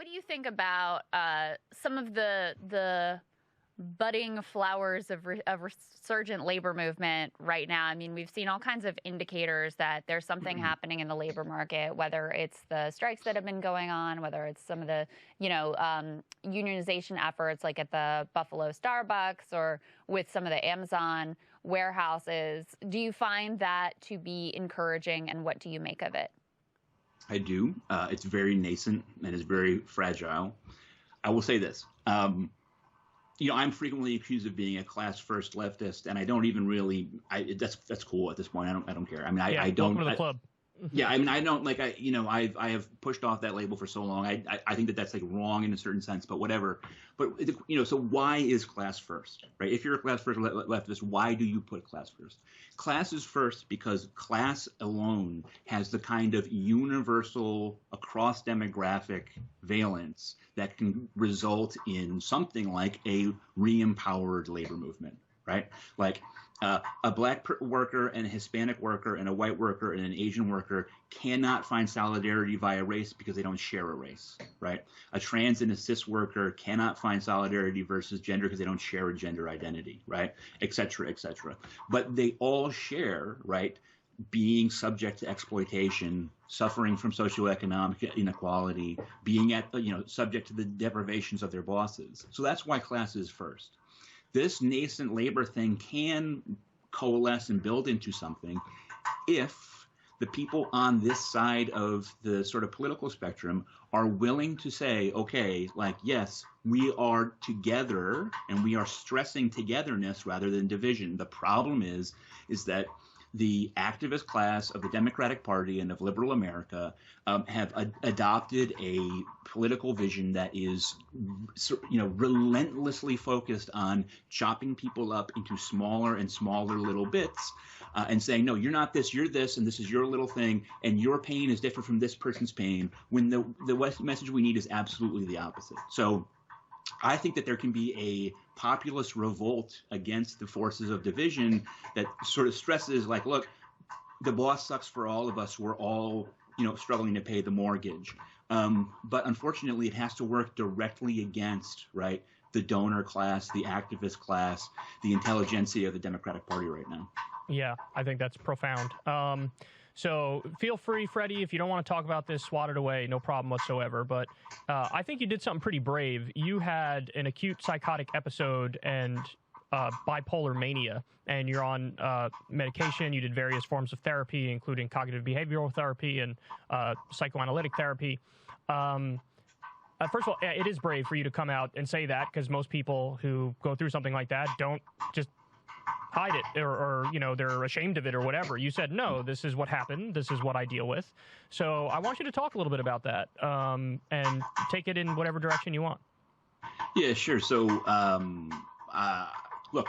what do you think about some of the budding flowers of resurgent labor movement right now? I mean, we've seen all kinds of indicators that there's something happening in the labor market, whether it's the strikes that have been going on, whether it's some of the, unionization efforts like at the Buffalo Starbucks or with some of the Amazon warehouses. Do you find that to be encouraging, and what do you make of it? I do. It's very nascent and is very fragile. I will say this. I'm frequently accused of being a class-first leftist, and I don't even really. That's cool at this point. I don't care. I mean, I don't. Welcome to the club. Yeah, I mean, I don't like. I have pushed off that label for so long. I think that's like wrong in a certain sense, but whatever. But so why is class first, right? If you're a class first leftist, why do you put class first? Class is first because class alone has the kind of universal across demographic valence that can result in something like a re-empowered labor movement, right? Like a black worker and a Hispanic worker and a white worker and an Asian worker cannot find solidarity via race because they don't share a race, right? A trans and a cis worker cannot find solidarity versus gender because they don't share a gender identity, right? Et cetera, et cetera. But they all share, right, being subject to exploitation, suffering from socioeconomic inequality, being subject to the deprivations of their bosses. So that's why class is first. This nascent labor thing can coalesce and build into something if the people on this side of the sort of political spectrum are willing to say, okay, like, yes, we are together and we are stressing togetherness rather than division. The problem is that the activist class of the Democratic Party and of liberal America have adopted a political vision that is, relentlessly focused on chopping people up into smaller and smaller little bits and saying, no, you're not this, you're this, and this is your little thing, and your pain is different from this person's pain, when the message we need is absolutely the opposite. So I think that there can be a populist revolt against the forces of division that sort of stresses like, look, the boss sucks for all of us. We're all, struggling to pay the mortgage. But unfortunately, it has to work directly against, right, the donor class, the activist class, the intelligentsia of the Democratic Party right now. Yeah, I think that's profound. So feel free, Freddie, if you don't want to talk about this, swat it away, no problem whatsoever. But I think you did something pretty brave. You had an acute psychotic episode and bipolar mania, and you're on medication. You did various forms of therapy, including cognitive behavioral therapy and psychoanalytic therapy. First of all, it is brave for you to come out and say that, because most people who go through something like that don't just hide it or they're ashamed of it or whatever. You said, no, this is what happened. This is what I deal with. So I want you to talk a little bit about that and take it in whatever direction you want. Yeah, sure. So, look,